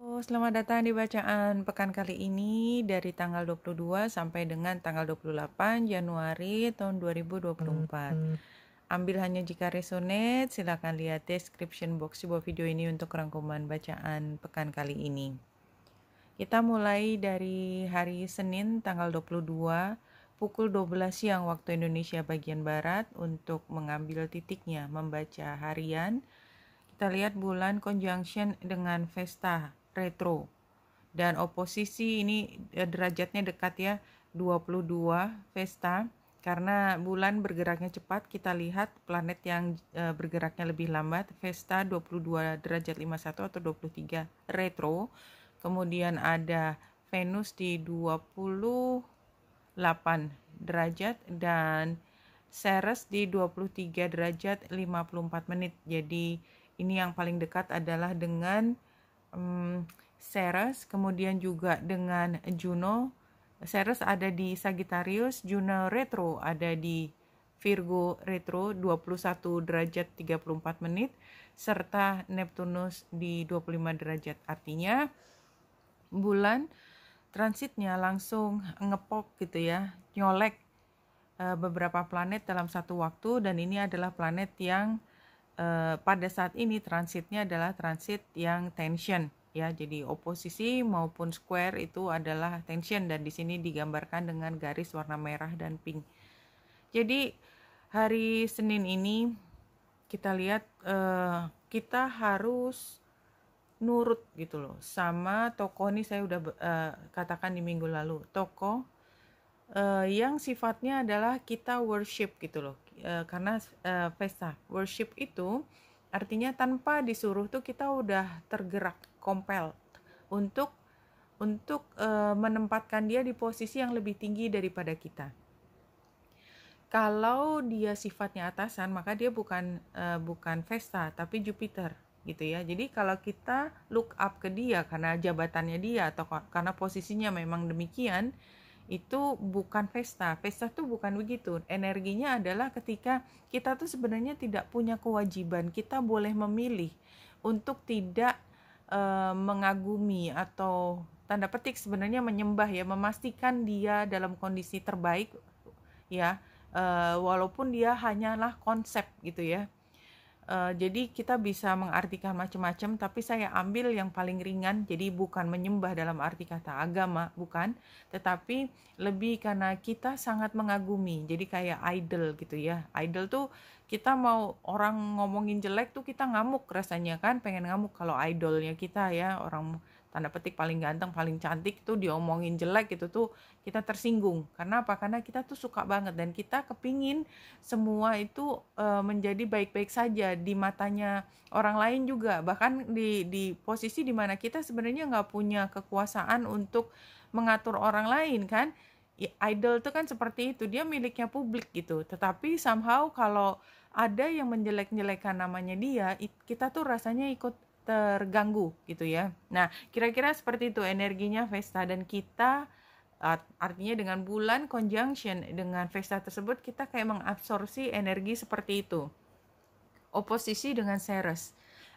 Selamat datang di bacaan pekan kali ini dari tanggal 22 sampai dengan tanggal 28 Januari tahun 2024. Ambil hanya jika resonate, silakan lihat description box di bawah video ini untuk rangkuman bacaan pekan kali ini. Kita mulai dari hari Senin tanggal 22 pukul 12 siang waktu Indonesia bagian Barat untuk mengambil titiknya membaca harian. Kita lihat bulan conjunction dengan Vesta retro. Dan oposisi ini derajatnya dekat ya, 22 Vesta. Karena bulan bergeraknya cepat, kita lihat planet yang bergeraknya lebih lambat. Vesta 22 derajat 51 atau 23 retro. Kemudian ada Venus di 28 derajat dan Ceres di 23 derajat 54 menit. Jadi ini yang paling dekat adalah dengan Ceres, kemudian juga dengan Juno. Ceres ada di Sagittarius, Juno retro ada di Virgo retro 21 derajat 34 menit, serta Neptunus di 25 derajat. Artinya bulan transitnya langsung ngepok gitu ya, nyolek beberapa planet dalam satu waktu, dan ini adalah planet yang pada saat ini transitnya adalah transit yang tension ya. Jadi oposisi maupun square itu adalah tension, dan di sini digambarkan dengan garis warna merah dan pink. Jadi hari Senin ini kita lihat kita harus nurut gitu loh sama tokoh. Ini saya udah katakan di minggu lalu, tokoh yang sifatnya adalah kita worship gitu loh. Karena Vesta worship itu artinya tanpa disuruh tuh kita udah tergerak, compelled untuk menempatkan dia di posisi yang lebih tinggi daripada kita. Kalau dia sifatnya atasan, maka dia bukan Vesta tapi Jupiter gitu ya. Jadi kalau kita look up ke dia karena jabatannya dia atau karena posisinya memang demikian, itu bukan Vesta. Vesta tuh bukan begitu. Energinya adalah ketika kita tuh sebenarnya tidak punya kewajiban. Kita boleh memilih untuk tidak mengagumi atau tanda petik sebenarnya menyembah ya, memastikan dia dalam kondisi terbaik ya, walaupun dia hanyalah konsep gitu ya. Jadi kita bisa mengartikan macam-macam, tapi saya ambil yang paling ringan. Jadi bukan menyembah dalam arti kata agama, bukan, tetapi lebih karena kita sangat mengagumi. Jadi kayak idol gitu ya. Idol tuh kita mau orang ngomongin jelek tuh kita ngamuk rasanya kan, pengen ngamuk kalau idolnya kita ya, orang tanda petik paling ganteng, paling cantik tuh diomongin jelek gitu tuh kita tersinggung. Karena apa? Karena kita tuh suka banget dan kita kepingin semua itu menjadi baik-baik saja di matanya orang lain juga. Bahkan di posisi dimana kita sebenarnya nggak punya kekuasaan untuk mengatur orang lain kan. Idol tuh kan seperti itu, dia miliknya publik gitu. Tetapi somehow kalau ada yang menjelek-jelekan namanya dia, kita tuh rasanya ikut terganggu gitu ya. Nah, kira-kira seperti itu energinya Vesta, dan kita artinya dengan bulan conjunction dengan Vesta tersebut kita kayak mengabsorpsi energi seperti itu. Oposisi dengan Ceres.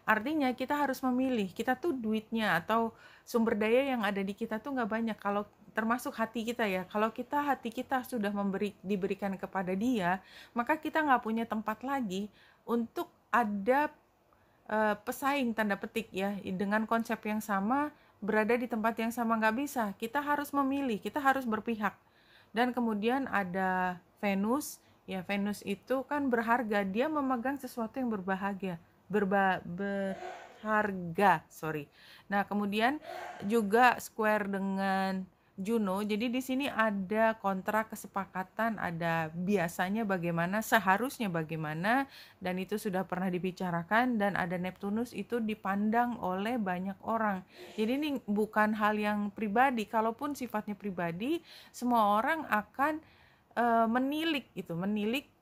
Artinya kita harus memilih. Kita tuh duitnya atau sumber daya yang ada di kita tuh nggak banyak. Kalau termasuk hati kita ya. Kalau hati kita sudah diberikan kepada dia, maka kita nggak punya tempat lagi untuk ada pesaing tanda petik ya dengan konsep yang sama, berada di tempat yang sama, nggak bisa. Kita harus memilih, kita harus berpihak. Dan kemudian ada Venus ya. Venus itu kan berharga, dia memegang sesuatu yang berharga. Nah kemudian juga square dengan Juno. Jadi di sini ada kontrak kesepakatan, ada biasanya bagaimana, seharusnya bagaimana, dan itu sudah pernah dibicarakan. Dan ada Neptunus, itu dipandang oleh banyak orang. Jadi ini bukan hal yang pribadi. Kalaupun sifatnya pribadi, semua orang akan menilik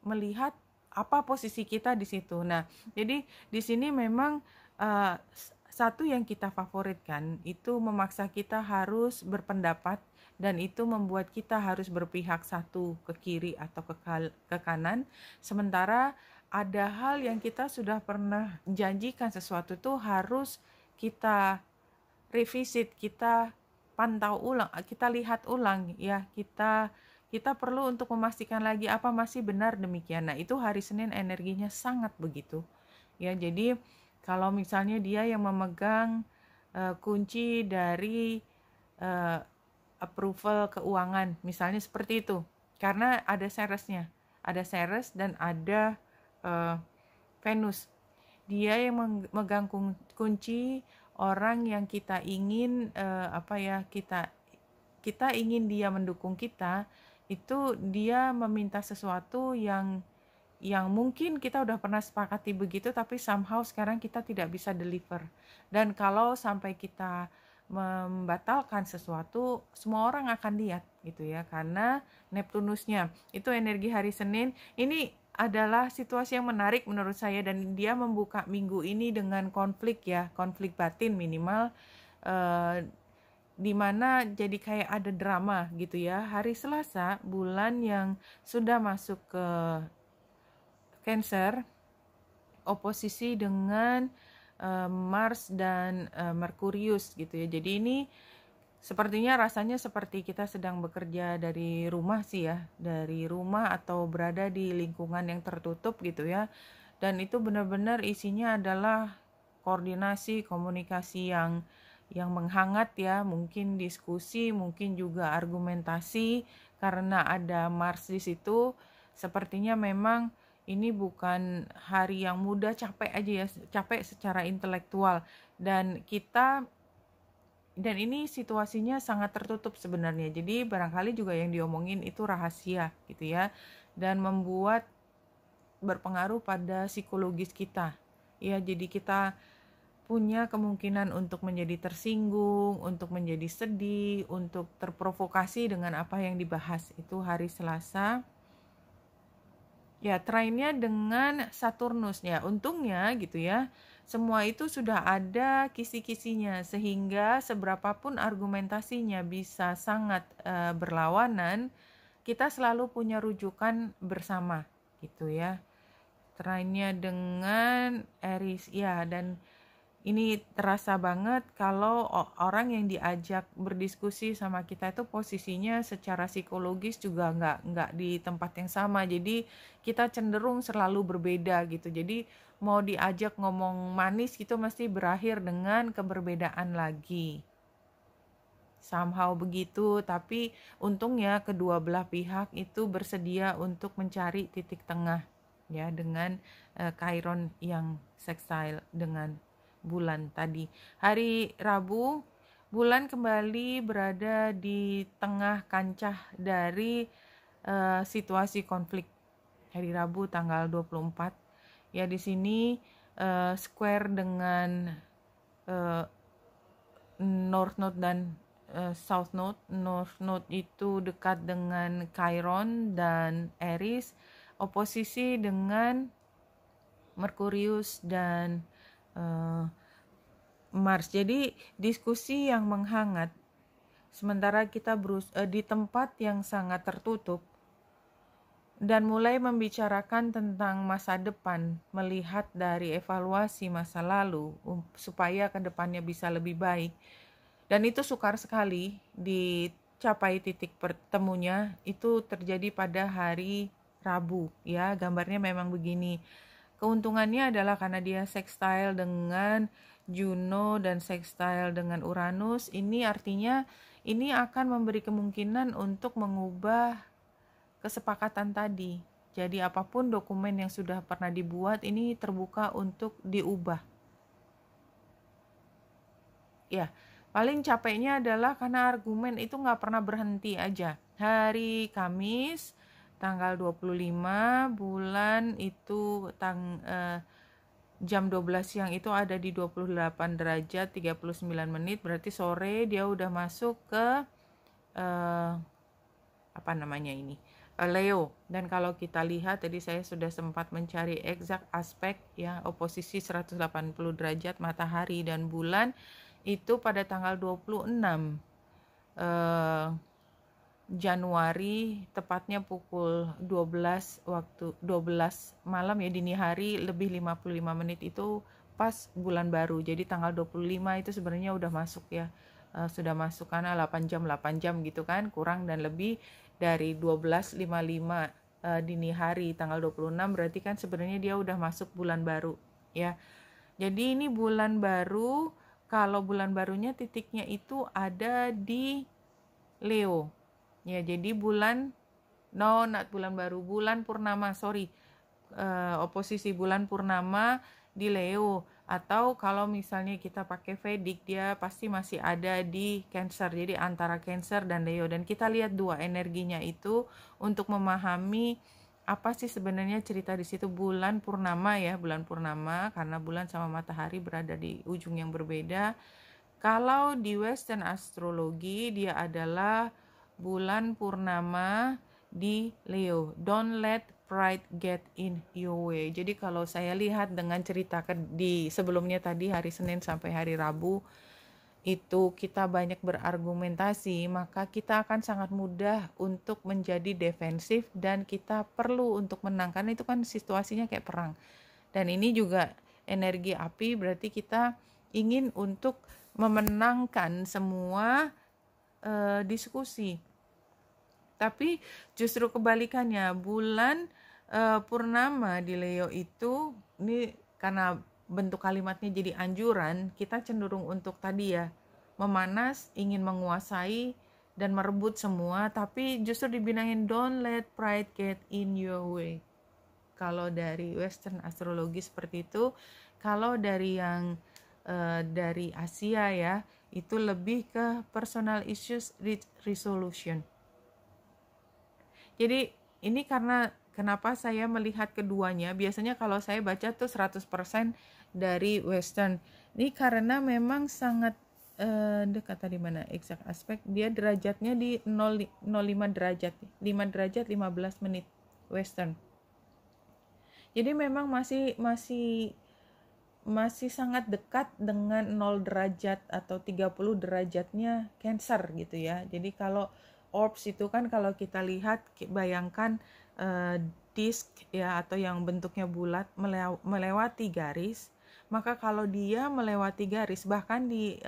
melihat apa posisi kita di situ. Nah, jadi di sini memang satu yang kita favoritkan itu memaksa kita harus berpendapat, dan itu membuat kita harus berpihak satu ke kiri atau ke kanan. Sementara ada hal yang kita sudah pernah janjikan sesuatu tuh harus kita revisit, kita pantau ulang, kita lihat ulang ya, kita perlu untuk memastikan lagi apa masih benar demikian. Nah, itu hari Senin energinya sangat begitu. Ya, jadi kalau misalnya dia yang memegang kunci dari approval keuangan, misalnya seperti itu. Karena ada Ceresnya. Ada Ceres dan ada Venus. Dia yang memegang kunci orang yang kita ingin kita ingin dia mendukung kita, itu dia meminta sesuatu yang mungkin kita udah pernah sepakati begitu, tapi somehow sekarang kita tidak bisa deliver. Dan kalau sampai kita membatalkan sesuatu, semua orang akan lihat gitu ya, karena Neptunusnya itu energi hari Senin. Ini adalah situasi yang menarik menurut saya, dan dia membuka minggu ini dengan konflik ya, konflik batin minimal, dimana jadi kayak ada drama gitu ya. Hari Selasa, bulan yang sudah masuk ke Cancer, oposisi dengan Mars dan Merkurius gitu ya. Jadi ini sepertinya rasanya seperti kita sedang bekerja dari rumah sih ya, dari rumah atau berada di lingkungan yang tertutup gitu ya. Dan itu benar-benar isinya adalah koordinasi, komunikasi yang menghangat ya, mungkin diskusi, mungkin juga argumentasi, karena ada Mars di situ. Sepertinya memang ini bukan hari yang mudah, capek aja ya, capek secara intelektual, dan ini situasinya sangat tertutup sebenarnya. Jadi barangkali juga yang diomongin itu rahasia gitu ya, dan membuat berpengaruh pada psikologis kita. Ya, jadi kita punya kemungkinan untuk menjadi tersinggung, untuk menjadi sedih, untuk terprovokasi dengan apa yang dibahas. Itu hari Selasa. Ya, trainnya dengan Saturnus ya. Untungnya gitu ya, semua itu sudah ada kisi-kisinya, sehingga seberapapun argumentasinya bisa sangat berlawanan, kita selalu punya rujukan bersama gitu ya. Trainnya dengan Aries ya, dan ini terasa banget kalau orang yang diajak berdiskusi sama kita itu posisinya secara psikologis juga nggak di tempat yang sama. Jadi kita cenderung selalu berbeda gitu. Jadi mau diajak ngomong manis gitu mesti berakhir dengan keberbedaan lagi. Somehow begitu, tapi untungnya kedua belah pihak itu bersedia untuk mencari titik tengah ya, dengan Chiron yang sextile dengan bulan tadi. Hari Rabu, bulan kembali berada di tengah kancah dari situasi konflik. Hari Rabu tanggal 24. Ya, di sini square dengan North Node dan South Node. North Node itu dekat dengan Chiron dan Aries, oposisi dengan Merkurius dan Mars. Jadi diskusi yang menghangat, sementara kita di tempat yang sangat tertutup, dan mulai membicarakan tentang masa depan, melihat dari evaluasi masa lalu supaya ke depannya bisa lebih baik. Dan itu sukar sekali dicapai titik pertemunya, itu terjadi pada hari Rabu ya. Gambarnya memang begini. Keuntungannya adalah karena dia sextile dengan Juno dan sextile dengan Uranus. Ini artinya ini akan memberi kemungkinan untuk mengubah kesepakatan tadi. Jadi apapun dokumen yang sudah pernah dibuat ini terbuka untuk diubah. Ya, paling capeknya adalah karena argumen itu nggak pernah berhenti aja. Hari Kamis tanggal 25 bulan itu jam 12 siang itu ada di 28 derajat 39 menit, berarti sore dia udah masuk ke Leo. Dan kalau kita lihat tadi saya sudah sempat mencari exact aspek ya, oposisi 180 derajat matahari dan bulan itu pada tanggal 26 Januari, tepatnya pukul 12 waktu 12 malam ya, dini hari lebih 55 menit itu pas bulan baru. Jadi tanggal 25 itu sebenarnya udah masuk ya. Sudah masuk karena 8 jam gitu kan, kurang dan lebih dari 12.55 dini hari tanggal 26, berarti kan sebenarnya dia udah masuk bulan baru ya. Jadi ini bulan baru, kalau bulan barunya titiknya itu ada di Leo. Ya, jadi not bulan baru, bulan purnama, oposisi bulan purnama di Leo. Atau kalau misalnya kita pakai Vedic, dia pasti masih ada di Cancer. Jadi antara Cancer dan Leo. Dan kita lihat dua energinya itu untuk memahami apa sih sebenarnya cerita di situ. Bulan purnama ya, bulan purnama karena bulan sama matahari berada di ujung yang berbeda. Kalau di Western astrologi dia adalah bulan purnama di Leo. Don't let pride get in your way. Jadi kalau saya lihat dengan cerita di sebelumnya tadi hari Senin sampai hari Rabu itu kita banyak berargumentasi, maka kita akan sangat mudah untuk menjadi defensif dan kita perlu untuk menang karena itu kan situasinya kayak perang. Dan ini juga energi api, berarti kita ingin untuk memenangkan semua diskusi. Tapi justru kebalikannya, bulan purnama di Leo itu, ini karena bentuk kalimatnya jadi anjuran, kita cenderung untuk tadi ya, memanas, ingin menguasai dan merebut semua, tapi justru dibilangin don't let pride get in your way. Kalau dari Western astrologi seperti itu. Kalau dari yang dari Asia ya, itu lebih ke personal issues resolution. Jadi ini karena kenapa saya melihat keduanya, biasanya kalau saya baca tuh 100% dari Western. Ini karena memang sangat dekat tadi mana exact aspek, dia derajatnya di 05 derajat, 5 derajat 15 menit Western. Jadi memang masih sangat dekat dengan 0 derajat atau 30 derajatnya Cancer gitu ya. Jadi kalau orbs itu kan kalau kita lihat, bayangkan disk ya, atau yang bentuknya bulat melewati garis, maka kalau dia melewati garis, bahkan di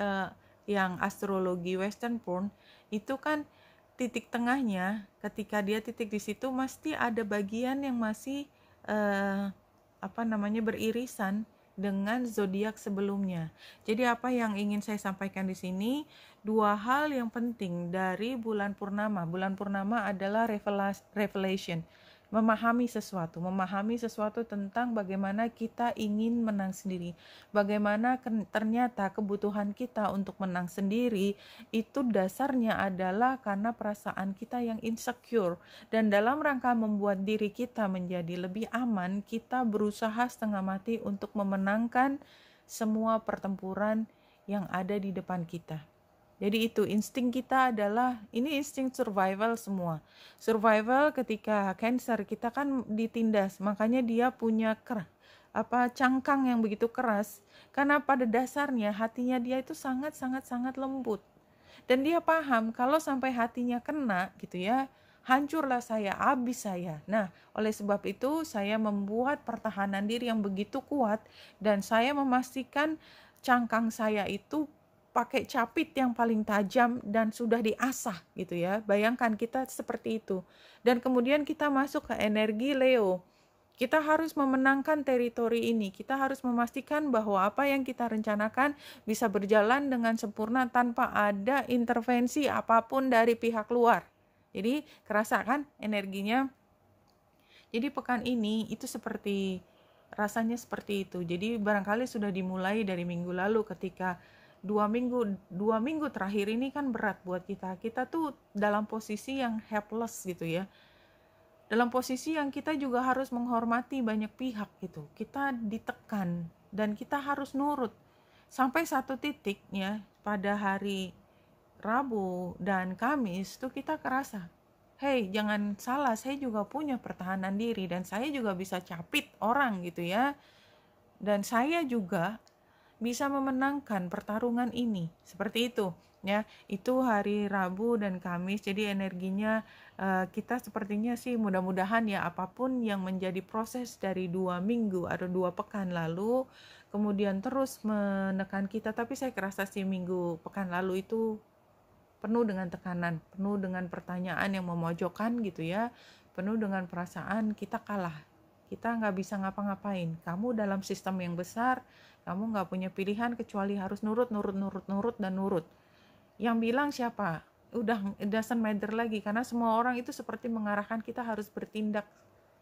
yang astrologi Western pun itu kan titik tengahnya, ketika dia titik di situ mesti ada bagian yang masih beririsan dengan zodiak sebelumnya. Jadi apa yang ingin saya sampaikan di sini, dua hal yang penting dari bulan purnama. Bulan purnama adalah revelation, memahami sesuatu tentang bagaimana kita ingin menang sendiri. Bagaimana ternyata kebutuhan kita untuk menang sendiri itu dasarnya adalah karena perasaan kita yang insecure. Dan dalam rangka membuat diri kita menjadi lebih aman, kita berusaha setengah mati untuk memenangkan semua pertempuran yang ada di depan kita. Jadi itu insting kita adalah, ini insting survival semua. Survival ketika Cancer, kita kan ditindas, makanya dia punya cangkang yang begitu keras. Karena pada dasarnya hatinya dia itu sangat lembut. Dan dia paham kalau sampai hatinya kena gitu ya, hancurlah saya, habis saya. Nah, oleh sebab itu saya membuat pertahanan diri yang begitu kuat dan saya memastikan cangkang saya itu pakai capit yang paling tajam dan sudah diasah gitu ya. Bayangkan kita seperti itu. Dan kemudian kita masuk ke energi Leo. Kita harus memenangkan teritori ini. Kita harus memastikan bahwa apa yang kita rencanakan bisa berjalan dengan sempurna tanpa ada intervensi apapun dari pihak luar. Jadi kerasa kan energinya. Jadi pekan ini itu rasanya seperti itu. Jadi barangkali sudah dimulai dari minggu lalu ketika dua minggu terakhir ini kan berat buat kita. Kita tuh dalam posisi yang helpless gitu ya. Dalam posisi yang kita juga harus menghormati banyak pihak gitu. Kita ditekan dan kita harus nurut. Sampai satu titik ya, pada hari Rabu dan Kamis tuh kita kerasa, hey, jangan salah, saya juga punya pertahanan diri dan saya juga bisa capit orang gitu ya. Dan saya juga bisa memenangkan pertarungan ini. Seperti itu. ya. Itu hari Rabu dan Kamis. Jadi energinya kita sepertinya sih mudah-mudahan ya, apapun yang menjadi proses dari 2 minggu atau 2 pekan lalu kemudian terus menekan kita, tapi saya kerasa sih minggu pekan lalu itu penuh dengan tekanan, penuh dengan pertanyaan yang memojokkan gitu ya, penuh dengan perasaan kita kalah, kita nggak bisa ngapa-ngapain, kamu dalam sistem yang besar, kamu nggak punya pilihan kecuali harus nurut, dan nurut. Yang bilang siapa? Udah it doesn't matter lagi, karena semua orang itu seperti mengarahkan kita harus bertindak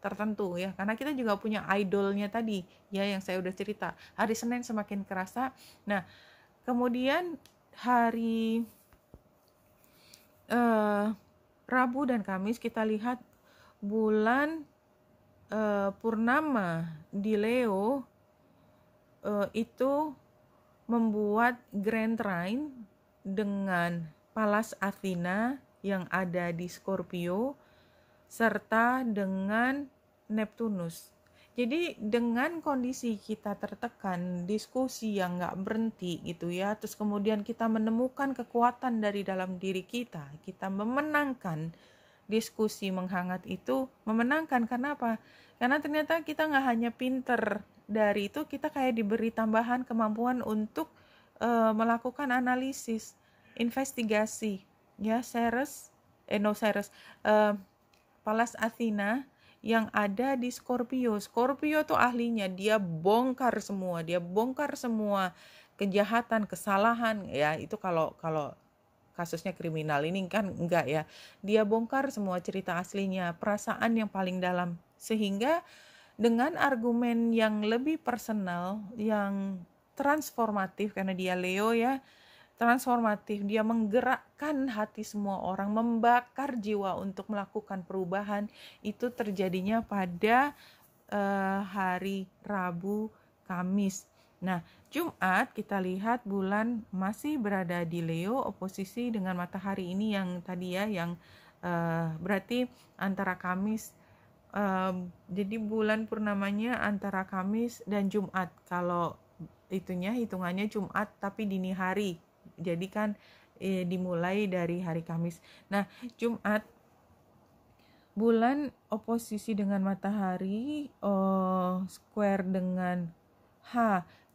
tertentu ya, karena kita juga punya idolnya tadi ya, yang saya udah cerita. Hari Senin semakin kerasa. Nah, kemudian hari Rabu dan Kamis kita lihat bulan purnama di Leo itu membuat Grand Trine dengan Pallas Athena yang ada di Scorpio serta dengan Neptunus. Jadi dengan kondisi kita tertekan, diskusi yang nggak berhenti gitu ya, terus kemudian kita menemukan kekuatan dari dalam diri kita memenangkan diskusi menghangat itu, memenangkan. Karena apa? Karena ternyata kita nggak hanya pinter dari itu, kita kayak diberi tambahan kemampuan untuk melakukan analisis, investigasi ya. Pallas Athena yang ada di Scorpio. Scorpio tuh ahlinya, dia bongkar semua kejahatan, kesalahan ya. Itu kalau kasusnya kriminal, ini kan enggak ya. Dia bongkar semua cerita aslinya, perasaan yang paling dalam, sehingga dengan argumen yang lebih personal, yang transformatif, karena dia Leo ya, transformatif, dia menggerakkan hati semua orang, membakar jiwa untuk melakukan perubahan. Itu terjadinya pada hari Rabu, Kamis. Nah, Jumat kita lihat bulan masih berada di Leo, oposisi dengan matahari ini yang tadi ya, yang berarti antara Kamis, jadi bulan purnamanya antara Kamis dan Jumat. Kalau hitungannya Jumat tapi dini hari, jadi kan dimulai dari hari Kamis. Nah, Jumat bulan oposisi dengan matahari, square dengan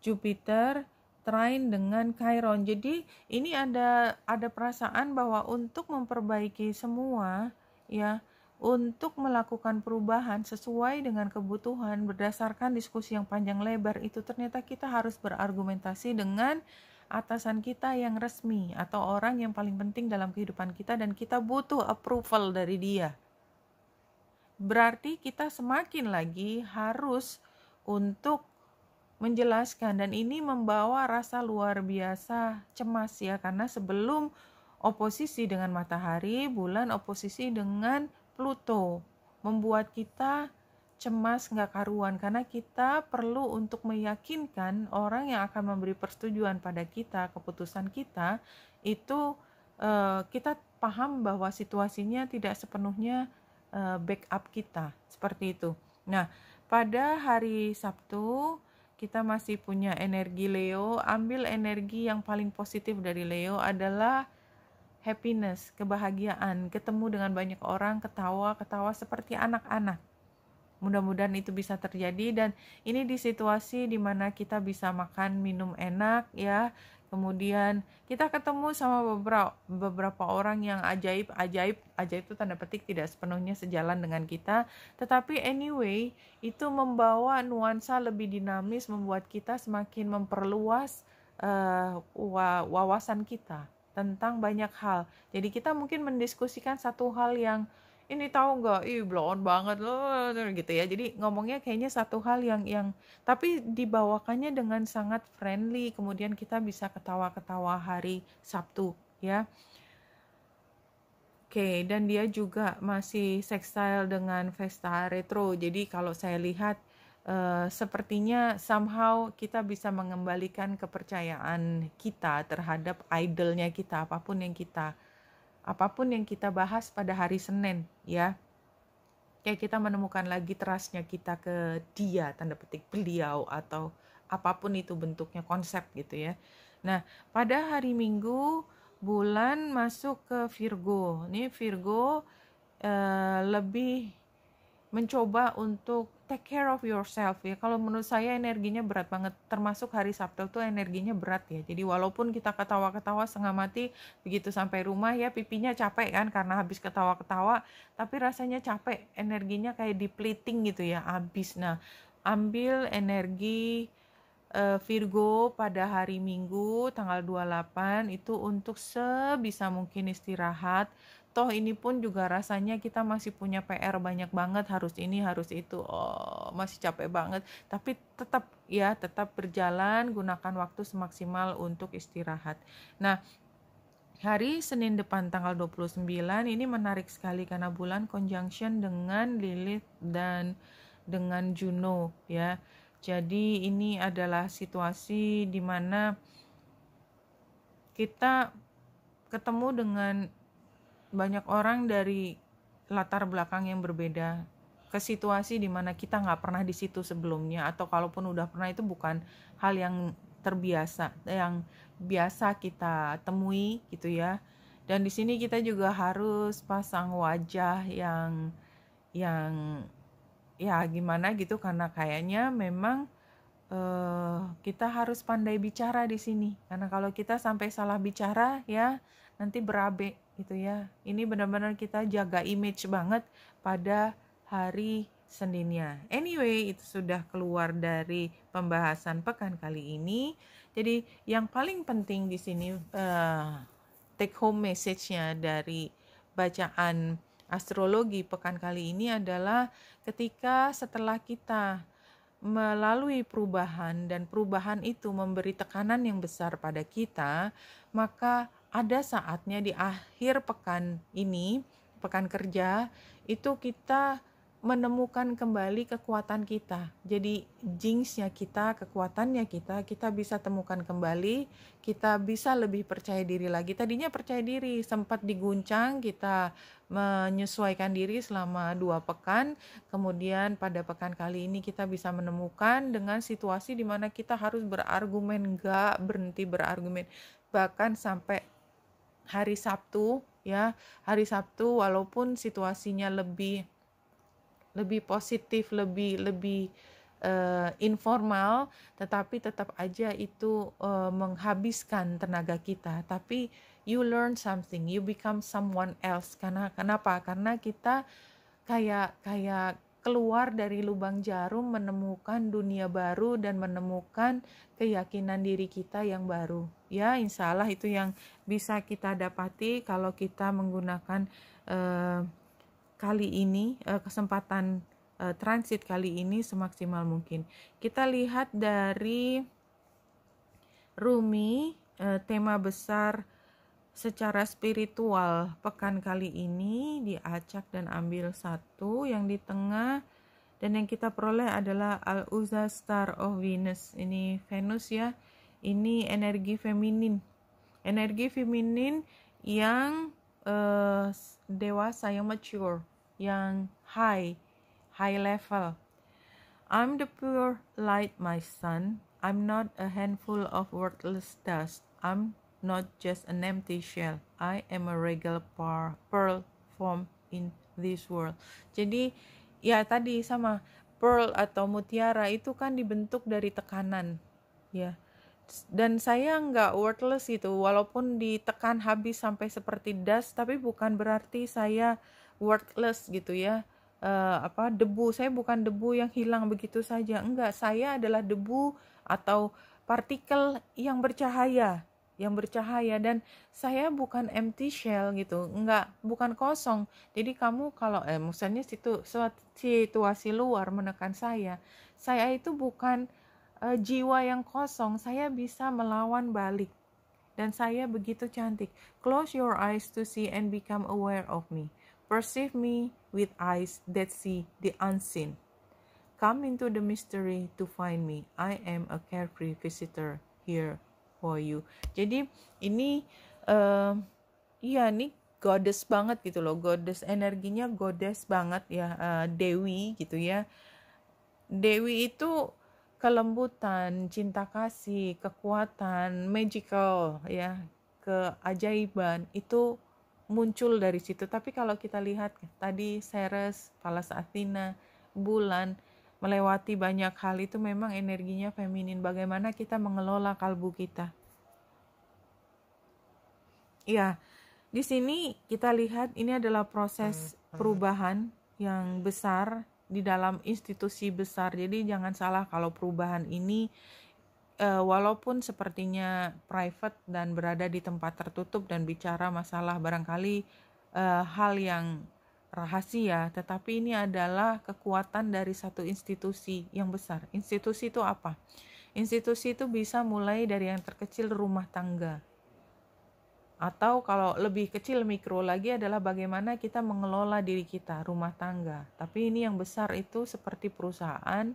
Jupiter, trine dengan Chiron. Jadi ini ada perasaan bahwa untuk memperbaiki semua ya, untuk melakukan perubahan sesuai dengan kebutuhan berdasarkan diskusi yang panjang lebar itu, ternyata kita harus berargumentasi dengan atasan kita yang resmi atau orang yang paling penting dalam kehidupan kita, dan kita butuh approval dari dia. Berarti kita semakin lagi harus untuk menjelaskan, dan ini membawa rasa luar biasa cemas ya, karena sebelum oposisi dengan matahari, bulan oposisi dengan Pluto membuat kita cemas nggak karuan, karena kita perlu untuk meyakinkan orang yang akan memberi persetujuan pada kita, keputusan kita itu kita paham bahwa situasinya tidak sepenuhnya backup kita, seperti itu. Nah, pada hari Sabtu kita masih punya energi Leo. Ambil energi yang paling positif dari Leo adalah happiness, kebahagiaan, ketemu dengan banyak orang, ketawa seperti anak-anak. Mudah-mudahan itu bisa terjadi, dan ini di situasi dimana kita bisa makan, minum enak ya. Kemudian kita ketemu sama beberapa orang yang ajaib itu tanda petik tidak sepenuhnya sejalan dengan kita, tetapi anyway itu membawa nuansa lebih dinamis, membuat kita semakin memperluas wawasan kita tentang banyak hal. Jadi kita mungkin mendiskusikan satu hal yang ini tahu nggak, blow on banget loh gitu ya. Jadi ngomongnya kayaknya satu hal yang tapi dibawakannya dengan sangat friendly. Kemudian kita bisa ketawa-ketawa hari Sabtu ya. Oke, dan dia juga masih sextile dengan Vesta retro. Jadi kalau saya lihat sepertinya somehow kita bisa mengembalikan kepercayaan kita terhadap idolnya kita, apapun yang kita bahas pada hari Senin ya. Kayak kita menemukan lagi trustnya kita ke dia, tanda petik beliau, atau apapun itu bentuknya, konsep gitu ya. Nah, pada hari Minggu bulan masuk ke Virgo. Ini Virgo lebih mencoba untuk take care of yourself ya. Kalau menurut saya energinya berat banget, termasuk hari Sabtu tuh energinya berat ya. Jadi walaupun kita ketawa-ketawa setengah mati, begitu sampai rumah ya pipinya capek kan karena habis ketawa-ketawa, tapi rasanya capek, energinya kayak depleting gitu ya, habis. Nah, ambil energi Virgo pada hari Minggu tanggal 28 itu untuk sebisa mungkin istirahat. Toh ini pun juga rasanya kita masih punya PR banyak banget, harus ini harus itu, masih capek banget, tapi tetap berjalan, gunakan waktu semaksimal untuk istirahat. Nah, hari Senin depan tanggal 29 ini menarik sekali karena bulan conjunction dengan Lilith dan dengan Juno ya. Jadi ini adalah situasi di mana kita ketemu dengan banyak orang dari latar belakang yang berbeda, ke situasi di mana kita nggak pernah di situ sebelumnya, atau kalaupun udah pernah itu bukan hal yang terbiasa, yang biasa kita temui gitu ya. Dan di sini kita juga harus pasang wajah yang ya gimana gitu, karena kayaknya memang kita harus pandai bicara di sini, karena kalau kita sampai salah bicara ya nanti berabe gitu ya. Ini benar-benar kita jaga image banget pada hari Seninnya. Anyway, itu sudah keluar dari pembahasan pekan kali ini. Jadi yang paling penting di sini take home message-nya dari bacaan astrologi pekan kali ini adalah ketika setelah kita melalui perubahan dan perubahan itu memberi tekanan yang besar pada kita, maka ada saatnya di akhir pekan ini, pekan kerja, itu kita menemukan kembali kekuatan kita. Jadi jinxnya kita, kekuatannya kita bisa temukan kembali, kita bisa lebih percaya diri lagi. Tadinya percaya diri, sempat diguncang, kita menyesuaikan diri selama 2 pekan, kemudian pada pekan kali ini kita bisa menemukan dengan situasi di mana kita harus berargumen, gak berhenti berargumen, bahkan sampai hari Sabtu ya, hari Sabtu walaupun situasinya lebih positif, lebih informal, tetapi tetap aja itu menghabiskan tenaga kita. Tapi you learn something, you become someone else. Kenapa? Karena kita kayak keluar dari lubang jarum, menemukan dunia baru dan menemukan keyakinan diri kita yang baru. Ya, insya Allah itu yang bisa kita dapati kalau kita menggunakan kali ini, kesempatan transit kali ini semaksimal mungkin. Kita lihat dari Rumi, tema besar secara spiritual pekan kali ini diacak dan ambil satu yang di tengah, dan yang kita peroleh adalah Al-Uzza Star of Venus. Ini Venus ya, ini energi feminin yang dewasa, yang mature, yang high level. I'm the pure light, my son. I'm not a handful of worthless dust. I'm not just an empty shell. I am a regal pearl formed in this world. Jadi ya tadi sama pearl atau mutiara itu kan dibentuk dari tekanan ya. Dan saya nggak worthless itu, walaupun ditekan habis sampai seperti dust, tapi bukan berarti saya worthless gitu ya. Debu, saya bukan debu yang hilang begitu saja, enggak, saya adalah debu atau partikel yang bercahaya, dan saya bukan empty shell gitu, enggak, bukan kosong. Jadi kamu kalau misalnya situasi luar menekan saya itu bukan jiwa yang kosong, saya bisa melawan balik, dan saya begitu cantik. Close your eyes to see and become aware of me. Perceive me with eyes that see the unseen. Come into the mystery to find me. I am a carefree visitor here for you. Jadi ini ini goddess banget gitu loh, goddess, energinya goddess banget ya, dewi gitu ya. Dewi itu kelembutan, cinta kasih, kekuatan, magical ya, keajaiban itu muncul dari situ. Tapi kalau kita lihat tadi Ceres, Pallas Athena, bulan melewati banyak hal, itu memang energinya feminin. Bagaimana kita mengelola kalbu kita? Ya, di sini kita lihat ini adalah proses perubahan yang besar di dalam institusi besar. Jadi jangan salah kalau perubahan ini walaupun sepertinya private dan berada di tempat tertutup dan bicara masalah barangkali hal yang rahasia, tetapi ini adalah kekuatan dari satu institusi yang besar. Institusi itu apa? Institusi itu bisa mulai dari yang terkecil, rumah tangga. Atau kalau lebih kecil, mikro lagi, adalah bagaimana kita mengelola diri kita, rumah tangga. Tapi ini yang besar itu seperti perusahaan,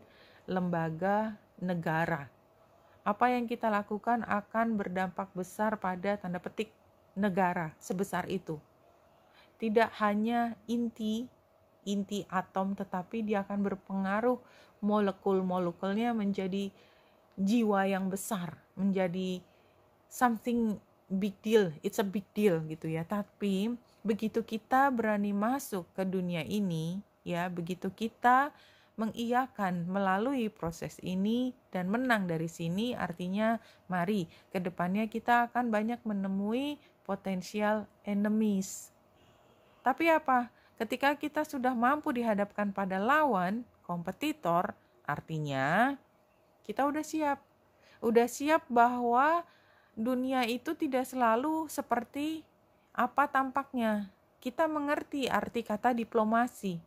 lembaga, negara. Apa yang kita lakukan akan berdampak besar pada tanda petik negara sebesar itu. Tidak hanya inti atom, tetapi dia akan berpengaruh molekul-molekulnya menjadi jiwa yang besar, menjadi something big deal, it's a big deal gitu ya. Tapi begitu kita berani masuk ke dunia ini, ya, begitu kita mengiyakan melalui proses ini dan menang dari sini, artinya mari ke depannya kita akan banyak menemui potensial enemies. Tapi apa? Ketika kita sudah mampu dihadapkan pada lawan, kompetitor, artinya kita udah siap. Udah siap bahwa dunia itu tidak selalu seperti apa tampaknya. Kita mengerti arti kata diplomasi.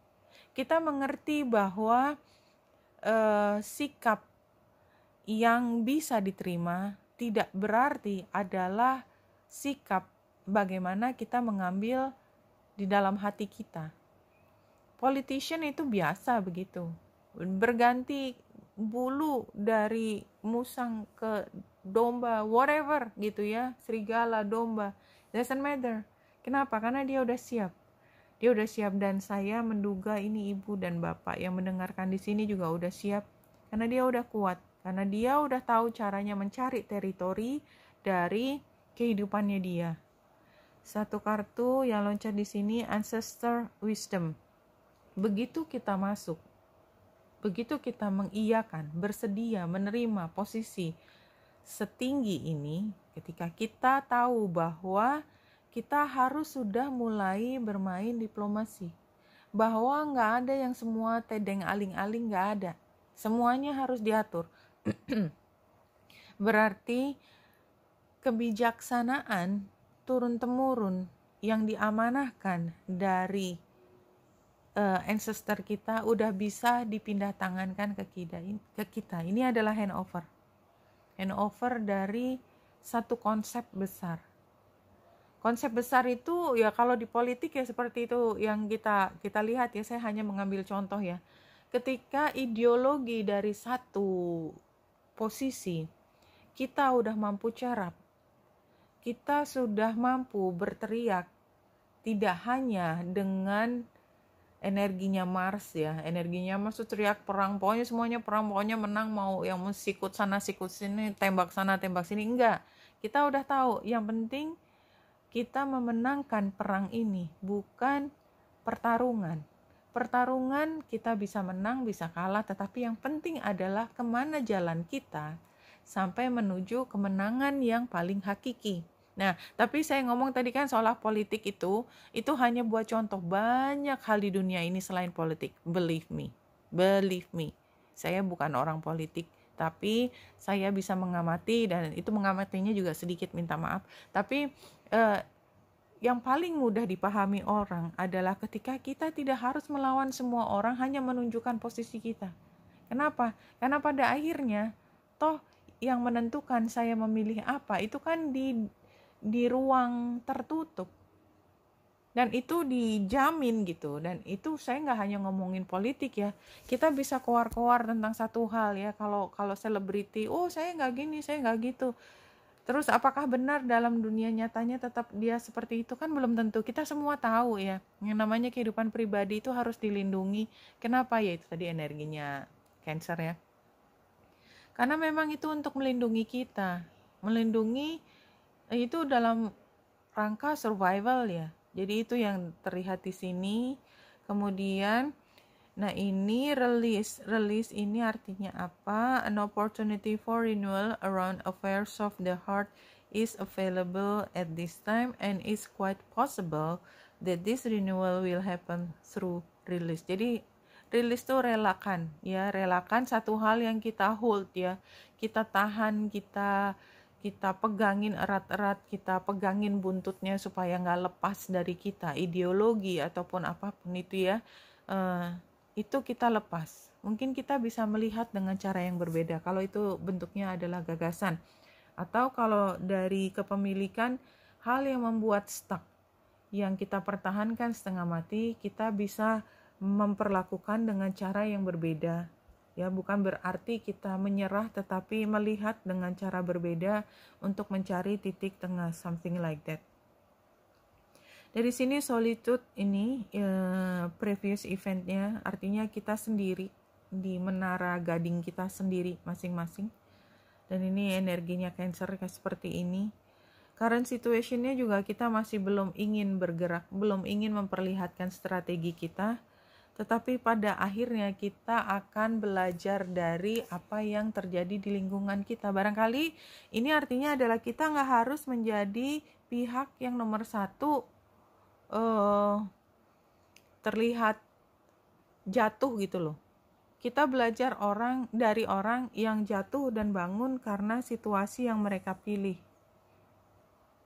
Kita mengerti bahwa sikap yang bisa diterima tidak berarti adalah sikap bagaimana kita mengambil di dalam hati kita. Politician itu biasa begitu. Berganti bulu dari musang ke domba, whatever gitu ya, serigala, domba, doesn't matter. Kenapa? Karena dia udah siap. Dia udah siap, dan saya menduga ini ibu dan bapak yang mendengarkan di sini juga udah siap, karena dia udah kuat, karena dia udah tahu caranya mencari teritori dari kehidupannya dia. Satu kartu yang loncat di sini, Ancestor Wisdom. Begitu kita masuk, begitu kita mengiyakan, bersedia menerima posisi setinggi ini, ketika kita tahu bahwa kita harus sudah mulai bermain diplomasi, bahwa nggak ada yang semua tedeng aling-aling, nggak ada, semuanya harus diatur. Berarti kebijaksanaan turun-temurun yang diamanahkan dari ancestor kita udah bisa dipindah tangankan ke kita. Ini adalah handover dari satu konsep besar. Konsep besar itu ya, kalau di politik ya seperti itu yang kita lihat ya. Saya hanya mengambil contoh ya. Ketika ideologi dari satu posisi kita udah mampu cerap, kita sudah mampu berteriak, tidak hanya dengan energinya Mars ya. Energinya Mars itu teriak perang, pokoknya semuanya perang, pokoknya menang, mau yang sikut sana sikut sini, tembak sana tembak sini, enggak. Kita udah tahu yang penting kita memenangkan perang ini, bukan pertarungan. Pertarungan kita bisa menang, bisa kalah, tetapi yang penting adalah kemana jalan kita sampai menuju kemenangan yang paling hakiki. Nah, tapi saya ngomong tadi kan soal politik itu hanya buat contoh. Banyak hal di dunia ini selain politik. Believe me. Saya bukan orang politik, tapi saya bisa mengamati, dan itu mengamatinya juga sedikit minta maaf. Tapi yang paling mudah dipahami orang adalah ketika kita tidak harus melawan semua orang, hanya menunjukkan posisi kita. Kenapa? Karena pada akhirnya toh yang menentukan saya memilih apa itu kan di ruang tertutup, dan itu dijamin gitu. Dan itu saya nggak hanya ngomongin politik ya, kita bisa keluar tentang satu hal ya. Kalau selebriti, oh saya nggak gini, saya nggak gitu. Terus apakah benar dalam dunia nyatanya tetap dia seperti itu? Kan belum tentu. Kita semua tahu ya, yang namanya kehidupan pribadi itu harus dilindungi. Kenapa? Ya itu tadi energinya Cancer ya. Karena memang itu untuk melindungi kita, melindungi Itu dalam rangka survival ya. Jadi itu yang terlihat di sini. Kemudian nah ini release. Release ini artinya apa? An opportunity for renewal around affairs of the heart is available at this time and it's quite possible that this renewal will happen through release. Jadi release itu relakan ya, relakan satu hal yang kita hold ya. Kita tahan, kita pegangin erat-erat, kita pegangin buntutnya supaya nggak lepas dari kita, ideologi ataupun apapun itu ya, itu kita lepas. Mungkin kita bisa melihat dengan cara yang berbeda kalau itu bentuknya adalah gagasan, atau kalau dari kepemilikan, hal yang membuat stuck, yang kita pertahankan setengah mati, kita bisa memperlakukan dengan cara yang berbeda. Ya, bukan berarti kita menyerah, tetapi melihat dengan cara berbeda untuk mencari titik tengah, something like that. Dari sini solitude ini previous eventnya artinya kita sendiri di menara gading kita sendiri masing-masing. Dan ini energinya Cancer kayak seperti ini. Current situationnya juga kita masih belum ingin bergerak, belum ingin memperlihatkan strategi kita. Tetapi pada akhirnya kita akan belajar dari apa yang terjadi di lingkungan kita. Barangkali ini artinya adalah kita nggak harus menjadi pihak yang nomor satu terlihat jatuh gitu loh. Kita belajar dari orang yang jatuh dan bangun karena situasi yang mereka pilih.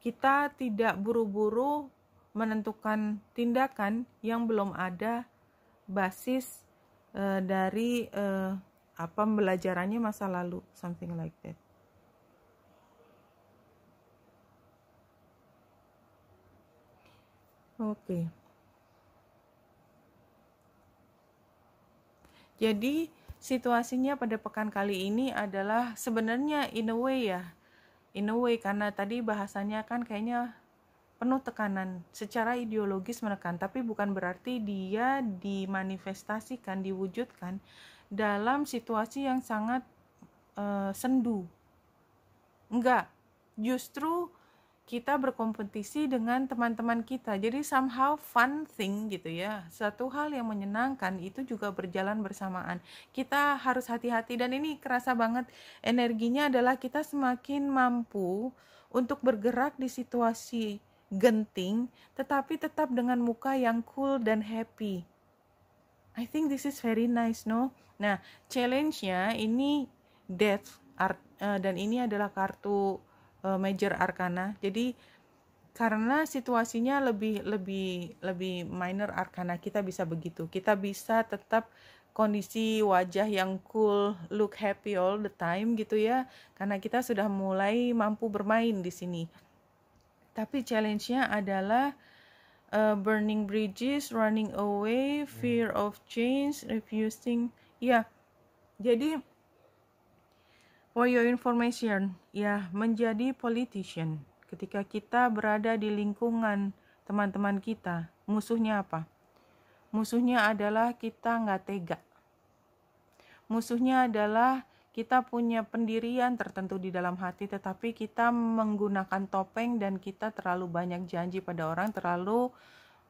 Kita tidak buru-buru menentukan tindakan yang belum ada basis dari pembelajarannya masa lalu, something like that. Oke. Jadi situasinya pada pekan kali ini adalah sebenarnya in a way karena tadi bahasanya kan kayaknya penuh tekanan, secara ideologis menekan, tapi bukan berarti dia dimanifestasikan, diwujudkan dalam situasi yang sangat sendu. Enggak, justru kita berkompetisi dengan teman-teman kita. Jadi somehow fun thing gitu ya. Satu hal yang menyenangkan itu juga berjalan bersamaan. Kita harus hati-hati, dan ini kerasa banget energinya adalah kita semakin mampu untuk bergerak di situasi genting, tetapi tetap dengan muka yang cool dan happy. I think this is very nice, no? Nah, challenge-nya ini Death dan ini adalah kartu Major Arcana. Jadi karena situasinya lebih minor Arcana, kita bisa begitu. Kita bisa tetap kondisi wajah yang cool, look happy all the time gitu ya, karena kita sudah mulai mampu bermain di sini. Tapi challenge-nya adalah burning bridges, running away, fear of change, refusing. Ya, jadi for your information, ya, menjadi politician ketika kita berada di lingkungan teman-teman kita, musuhnya apa? Musuhnya adalah kita nggak tega. Musuhnya adalah kita punya pendirian tertentu di dalam hati, tetapi kita menggunakan topeng dan kita terlalu banyak janji pada orang, terlalu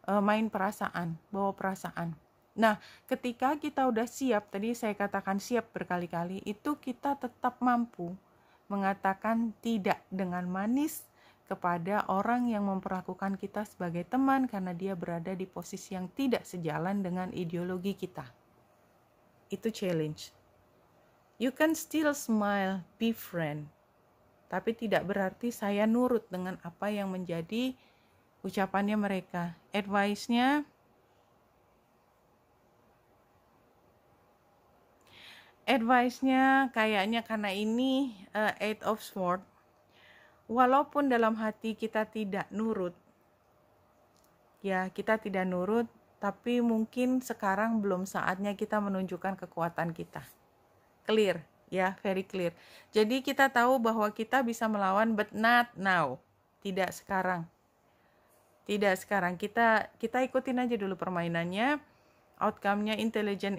main perasaan, bawa perasaan. Nah, ketika kita udah siap, tadi saya katakan siap berkali-kali, itu kita tetap mampu mengatakan tidak dengan manis kepada orang yang memperlakukan kita sebagai teman karena dia berada di posisi yang tidak sejalan dengan ideologi kita. Itu challenge. You can still smile, be friend. Tapi tidak berarti saya nurut dengan apa yang menjadi ucapannya mereka. Advice-nya kayaknya karena ini Eight of Swords. Walaupun dalam hati kita tidak nurut, ya kita tidak nurut, tapi mungkin sekarang belum saatnya kita menunjukkan kekuatan kita. Clear, ya, very clear. Jadi kita tahu bahwa kita bisa melawan, but not now. Tidak sekarang. Tidak sekarang. Kita ikutin aja dulu permainannya. Outcome-nya intelligent.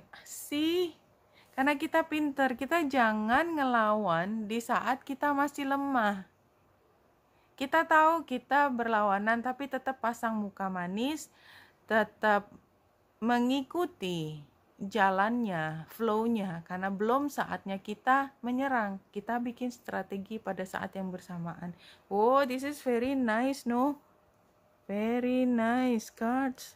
Karena kita pinter, kita jangan ngelawan di saat kita masih lemah. Kita tahu kita berlawanan, tapi tetap pasang muka manis, tetap mengikuti jalannya, flow-nya, karena belum saatnya kita menyerang. Kita bikin strategi pada saat yang bersamaan. Oh, this is very nice, no? Very nice cards.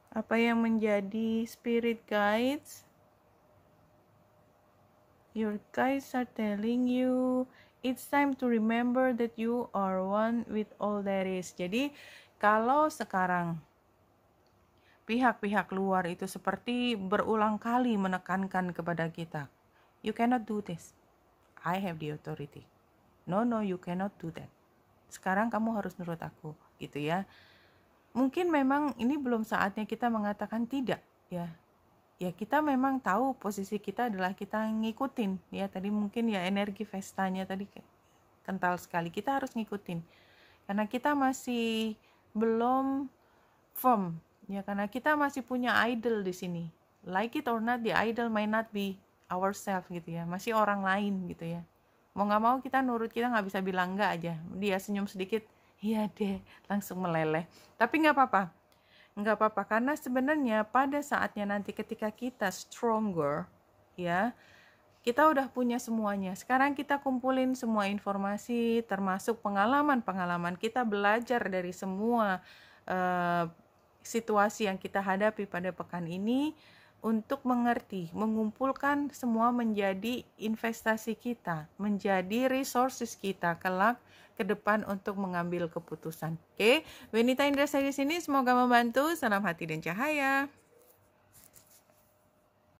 Apa yang menjadi spirit guides? Your guides are telling you it's time to remember that you are one with all that is. Jadi kalau sekarang pihak-pihak luar itu seperti berulang kali menekankan kepada kita, you cannot do this. I have the authority. No, you cannot do that. Sekarang kamu harus nurut aku, gitu ya. Mungkin memang ini belum saatnya kita mengatakan tidak, ya. Ya kita memang tahu posisi kita adalah kita ngikutin, ya tadi mungkin ya energi Vestanya tadi kental sekali, kita harus ngikutin karena kita masih belum firm, ya karena kita masih punya idol di sini, like it or not the idol may not be ourselves gitu ya, masih orang lain gitu ya, mau nggak mau kita nurut, kita nggak bisa bilang enggak aja, dia senyum sedikit, iya deh langsung meleleh, tapi nggak apa-apa karena sebenarnya pada saatnya nanti ketika kita stronger, ya kita udah punya semuanya. Sekarang kita kumpulin semua informasi termasuk pengalaman kita belajar dari semua situasi yang kita hadapi pada pekan ini untuk mengerti, mengumpulkan semua menjadi investasi kita, menjadi resources kita kelak ke depan untuk mengambil keputusan. Oke, Wenita Indrasari di sini, semoga membantu. Salam hati dan cahaya.